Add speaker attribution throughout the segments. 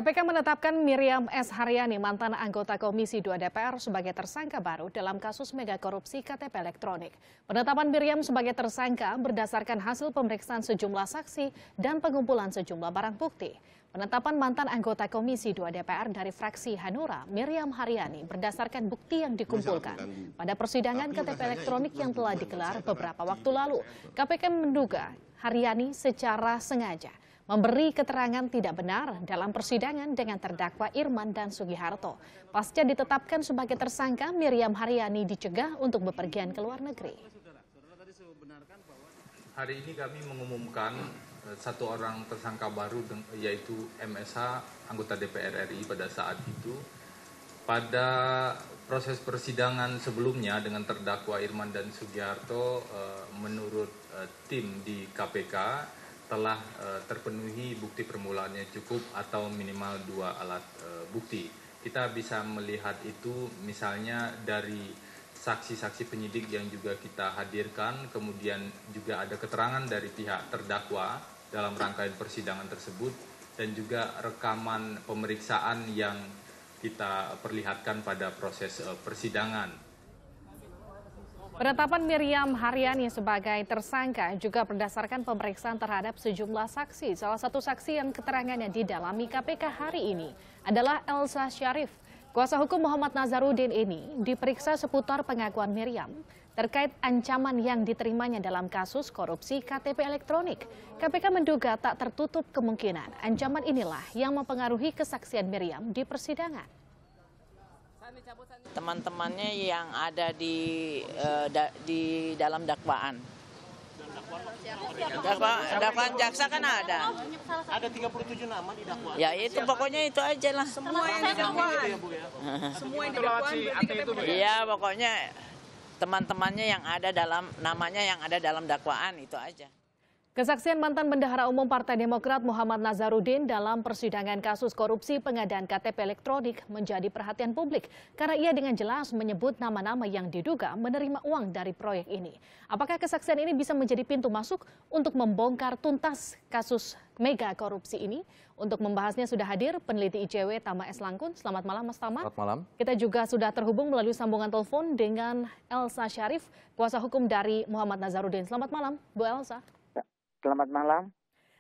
Speaker 1: KPK menetapkan Miriam S. Haryani, mantan anggota Komisi 2 DPR sebagai tersangka baru dalam kasus mega korupsi KTP elektronik. Penetapan Miriam sebagai tersangka berdasarkan hasil pemeriksaan sejumlah saksi dan pengumpulan sejumlah barang bukti. Penetapan mantan anggota Komisi 2 DPR dari fraksi Hanura, Miriam Haryani, berdasarkan bukti yang dikumpulkan pada persidangan KTP elektronik yang telah digelar beberapa waktu lalu. KPK menduga Haryani secara sengaja memberi keterangan tidak benar dalam persidangan dengan terdakwa Irman dan Sugiharto. Pasca ditetapkan sebagai tersangka, Miriam Haryani dicegah untuk bepergian ke luar negeri.
Speaker 2: Hari ini kami mengumumkan satu orang tersangka baru, yaitu MSH, anggota DPR RI pada saat itu. Pada proses persidangan sebelumnya dengan terdakwa Irman dan Sugiharto, menurut tim di KPK, telah terpenuhi bukti permulaannya cukup atau minimal 2 alat bukti. Kita bisa melihat itu misalnya dari saksi-saksi penyidik yang juga kita hadirkan, kemudian juga ada keterangan dari pihak terdakwa dalam rangkaian persidangan tersebut, dan juga rekaman pemeriksaan yang kita perlihatkan pada proses persidangan.
Speaker 1: Penetapan Miriam Haryani sebagai tersangka juga berdasarkan pemeriksaan terhadap sejumlah saksi. Salah satu saksi yang keterangannya didalami KPK hari ini adalah Elsa Syarif. Kuasa hukum Muhammad Nazarudin ini diperiksa seputar pengakuan Miriam terkait ancaman yang diterimanya dalam kasus korupsi KTP elektronik. KPK menduga tak tertutup kemungkinan ancaman inilah yang mempengaruhi kesaksian Miriam di persidangan.
Speaker 3: Teman-temannya yang ada di dalam dakwaan. Dakwaan jaksa kan ada.
Speaker 4: Ada 37 nama di dakwaan.
Speaker 3: Ya itu pokoknya itu aja lah.
Speaker 4: Semua yang di dakwaan. Semua yang di dakwaan berarti
Speaker 3: Iya, pokoknya teman-temannya yang ada dalam namanya yang ada dalam dakwaan itu aja.
Speaker 1: Kesaksian mantan Bendahara Umum Partai Demokrat Muhammad Nazarudin dalam persidangan kasus korupsi pengadaan KTP elektronik menjadi perhatian publik karena ia dengan jelas menyebut nama-nama yang diduga menerima uang dari proyek ini. Apakah kesaksian ini bisa menjadi pintu masuk untuk membongkar tuntas kasus mega korupsi ini? Untuk membahasnya sudah hadir peneliti ICW Tama S. Langkun. Selamat malam Mas Tama.
Speaker 5: Selamat malam.
Speaker 1: Kita juga sudah terhubung melalui sambungan telepon dengan Elsa Syarif, kuasa hukum dari Muhammad Nazarudin. Selamat malam Bu Elsa.
Speaker 6: Selamat malam.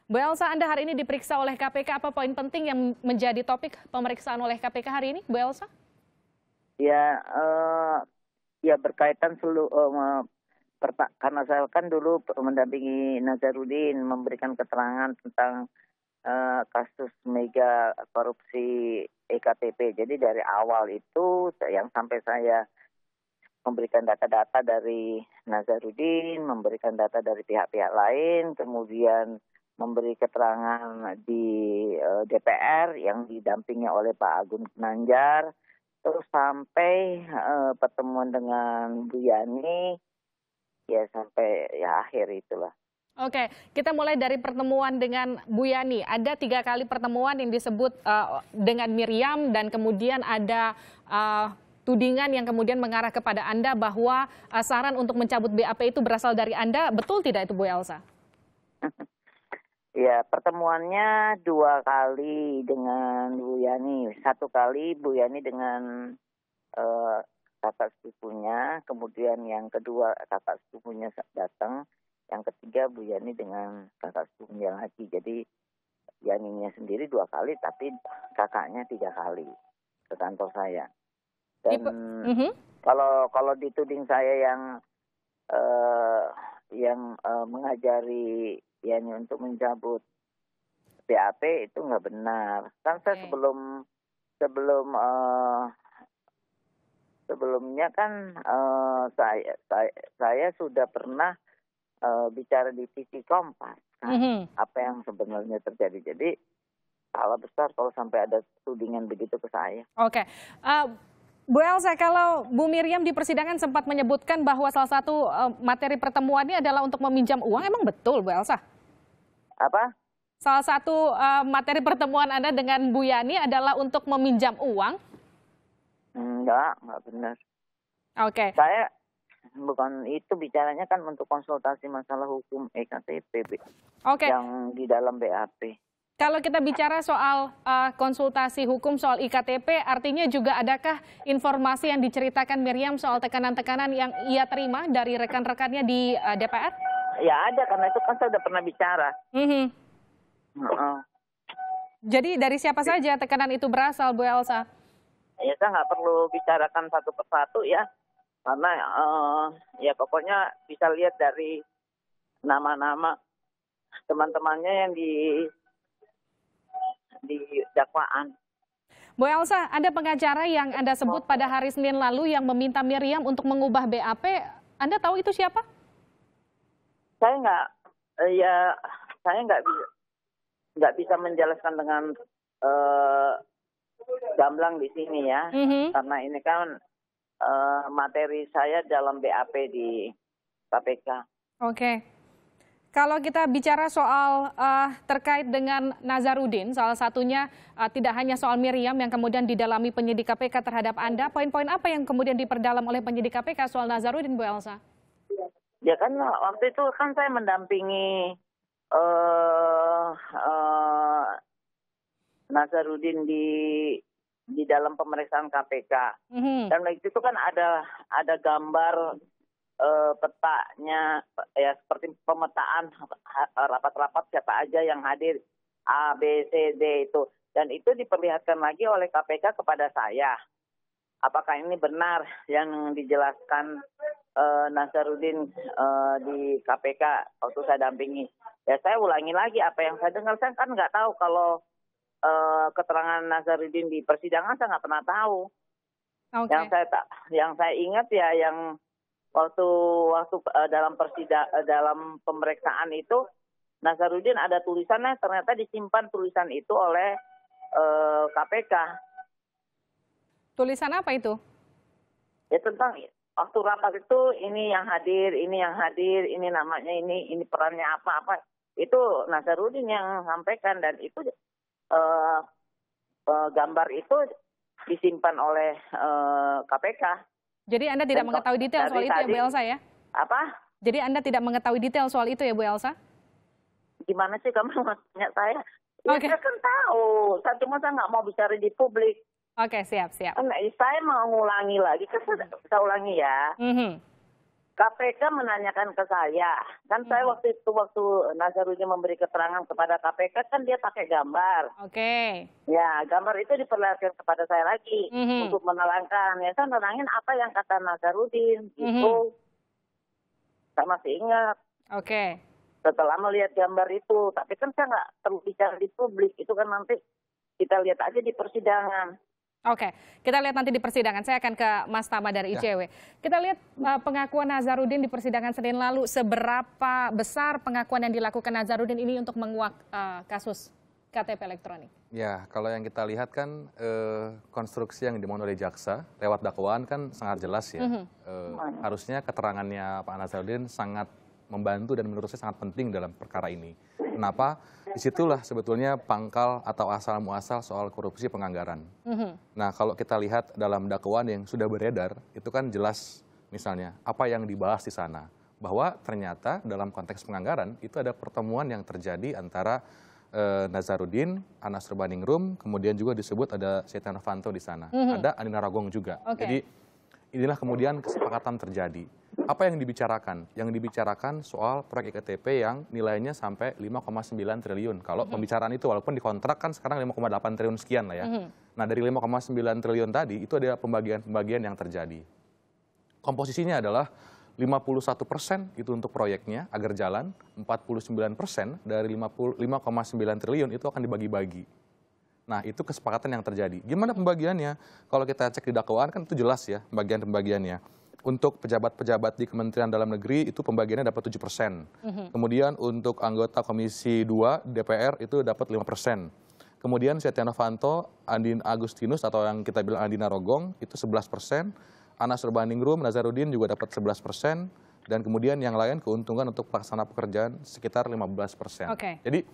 Speaker 1: Bu Elsa, Anda hari ini diperiksa oleh KPK. Apa poin penting yang menjadi topik pemeriksaan oleh KPK hari ini, Bu Elsa?
Speaker 6: Ya, berkaitan karena saya kan dulu mendampingi Nazarudin memberikan keterangan tentang kasus mega korupsi EKTP. Jadi dari awal itu yang sampai saya memberikan data-data dari Nazarudin, memberikan data dari pihak-pihak lain, kemudian memberi keterangan di DPR yang didampingi oleh Pak Agun Gunanjar, terus sampai pertemuan dengan Bu Yani, ya sampai ya akhir itulah.
Speaker 1: Oke, kita mulai dari pertemuan dengan Bu Yani. Ada 3 kali pertemuan yang disebut dengan Miriam dan kemudian ada tudingan yang kemudian mengarah kepada Anda bahwa saran untuk mencabut BAP itu berasal dari Anda. Betul tidak itu Bu Elsa?
Speaker 6: Ya, pertemuannya 2 kali dengan Bu Yani. 1 kali Bu Yani dengan kakak sepupunya, kemudian yang kedua kakak sepupunya datang, yang ketiga Bu Yani dengan kakak sepupunya lagi. Jadi Yaninya sendiri 2 kali, tapi kakaknya 3 kali ke kantor saya. Dan kalau dituding saya yang mengajari Yani untuk mencabut BAP itu nggak benar. Kan saya sebelumnya kan saya sudah pernah bicara di TV Kompas kan, apa yang sebenarnya terjadi. Jadi salah besar kalau sampai ada tudingan begitu ke saya.
Speaker 1: Oke. Bu Elsa, kalau Bu Miriam di persidangan sempat menyebutkan bahwa salah satu materi pertemuannya adalah untuk meminjam uang, emang betul Bu Elsa?
Speaker 6: Apa?
Speaker 1: Salah satu materi pertemuan Anda dengan Bu Yani adalah untuk meminjam uang?
Speaker 6: Enggak benar.
Speaker 1: Oke.
Speaker 6: Saya bukan itu, bicaranya kan untuk konsultasi masalah hukum EKTP yang di dalam BAP.
Speaker 1: Kalau kita bicara soal konsultasi hukum soal IKTP, artinya juga adakah informasi yang diceritakan Miriam soal tekanan-tekanan yang ia terima dari rekan-rekannya di DPR?
Speaker 6: Ya ada, karena itu kan saya udah pernah bicara.
Speaker 1: Jadi dari siapa saja tekanan itu berasal, Bu Elsa?
Speaker 6: Ya saya nggak perlu bicarakan satu persatu ya, karena ya pokoknya bisa lihat dari nama-nama teman-temannya yang di dakwaan.
Speaker 1: Bu Elsa, ada pengacara yang Anda sebut pada hari Senin lalu yang meminta Miriam untuk mengubah BAP. Anda tahu itu siapa?
Speaker 6: Saya nggak bisa menjelaskan dengan gamblang di sini ya, karena ini kan materi saya dalam BAP di KPK.
Speaker 1: Oke. Kalau kita bicara soal terkait dengan Nazarudin, salah satunya tidak hanya soal Miriam yang kemudian didalami penyidik KPK terhadap Anda, poin-poin apa yang kemudian diperdalam oleh penyidik KPK soal Nazarudin, Bu Elsa?
Speaker 6: Ya kan waktu itu kan saya mendampingi Nazarudin di dalam pemeriksaan KPK. Dan waktu itu kan ada gambar petanya ya, seperti pemetaan rapat-rapat siapa aja yang hadir, A, B, C, D itu. Dan itu diperlihatkan lagi oleh KPK kepada saya. Apakah ini benar yang dijelaskan Nazarudin di KPK waktu saya dampingi? Ya saya ulangi lagi apa yang saya dengar. Saya kan nggak tahu kalau keterangan Nazarudin di persidangan, saya nggak pernah tahu. Okay. Yang saya ingat ya yang waktu dalam pemeriksaan itu Nazarudin ada tulisannya, ternyata disimpan tulisan itu oleh KPK.
Speaker 1: Tulisan apa itu?
Speaker 6: Ya tentang waktu rapat itu ini yang hadir, ini namanya ini perannya apa. Itu Nazarudin yang sampaikan, dan itu gambar itu disimpan oleh KPK.
Speaker 1: Jadi Anda tidak mengetahui detail soal itu ya, Bu Elsa ya?
Speaker 6: Apa?
Speaker 1: Jadi Anda tidak mengetahui detail soal itu ya, Bu Elsa?
Speaker 6: Gimana sih kamu tanya saya? Ya,
Speaker 1: Okay.
Speaker 6: saya kan tahu. Cuma saya nggak mau bicara di publik.
Speaker 1: Oke, siap.
Speaker 6: Saya mau ngulangi lagi, saya ulangi ya. KPK menanyakan ke saya, kan saya waktu Nazarudin memberi keterangan kepada KPK kan dia pakai gambar.
Speaker 1: Oke.
Speaker 6: Ya, gambar itu diperlihatkan kepada saya lagi untuk menerangkan. Ya, saya menerangin apa yang kata Nazarudin itu. Saya masih ingat.
Speaker 1: Oke.
Speaker 6: Setelah melihat gambar itu, tapi kan saya nggak perlu bicara di publik, itu kan nanti kita lihat aja di persidangan.
Speaker 1: Oke, kita lihat nanti di persidangan. Saya akan ke Mas Tama dari ICW. Kita lihat pengakuan Nazarudin di persidangan Senin lalu. Seberapa besar pengakuan yang dilakukan Nazarudin ini untuk menguak kasus KTP elektronik?
Speaker 5: Ya, kalau yang kita lihat kan konstruksi yang dimohon oleh jaksa lewat dakwaan kan sangat jelas ya. Harusnya keterangannya Pak Nazarudin sangat membantu dan menurut saya sangat penting dalam perkara ini. Kenapa? Disitulah sebetulnya pangkal atau asal muasal soal korupsi penganggaran. Nah, kalau kita lihat dalam dakwaan yang sudah beredar, itu kan jelas misalnya apa yang dibahas di sana. Bahwa ternyata dalam konteks penganggaran itu ada pertemuan yang terjadi antara Nazarudin, Anas Urbaningrum, kemudian juga disebut ada Setia Novanto di sana. Ada Andi Narogong juga. Jadi inilah kemudian kesepakatan terjadi. Apa yang dibicarakan? Yang dibicarakan soal proyek IKTP yang nilainya sampai 5,9 triliun. Kalau pembicaraan itu walaupun di kontrak kan sekarang 5,8 triliun sekian lah ya. Nah dari 5,9 triliun tadi itu ada pembagian-pembagian yang terjadi. Komposisinya adalah 51% itu untuk proyeknya agar jalan, 49% dari 5,9 triliun itu akan dibagi-bagi. Nah itu kesepakatan yang terjadi. Gimana pembagiannya? Kalau kita cek di dakwaan kan itu jelas ya pembagian-pembagiannya. Untuk pejabat-pejabat di Kementerian Dalam Negeri itu pembagiannya dapat 7%. Kemudian untuk anggota Komisi 2 DPR itu dapat 5%. Kemudian Setia Novanto, Andi Agustinus atau yang kita bilang Andi Narogong itu 11%. Anas Urbaningrum, Nazarudin juga dapat 11%. Dan kemudian yang lain keuntungan untuk pelaksana pekerjaan sekitar 15%. Jadi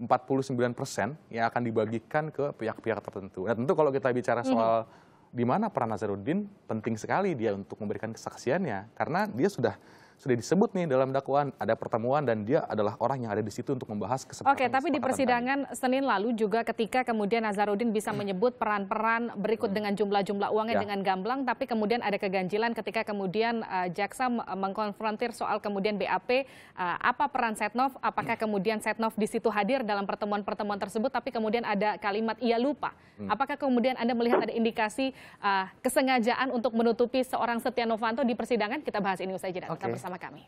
Speaker 5: 49% yang akan dibagikan ke pihak-pihak tertentu. Nah tentu kalau kita bicara soal di mana peran Nazarudin, penting sekali dia untuk memberikan kesaksiannya karena dia sudah sudah disebut nih dalam dakwaan ada pertemuan dan dia adalah orang yang ada di situ untuk membahas kesepakatan.
Speaker 1: Oke, tapi di persidangan Senin lalu juga ketika kemudian Nazarudin bisa menyebut peran-peran berikut dengan jumlah-jumlah uangnya dengan gamblang, tapi kemudian ada keganjilan ketika kemudian jaksa mengkonfrontir soal kemudian BAP, apa peran Setnov, apakah kemudian Setnov di situ hadir dalam pertemuan-pertemuan tersebut, tapi kemudian ada kalimat ia lupa. Apakah kemudian Anda melihat ada indikasi kesengajaan untuk menutupi seorang Setia Novanto di persidangan? Kita bahas ini usai jeda. Tetap bersama kami.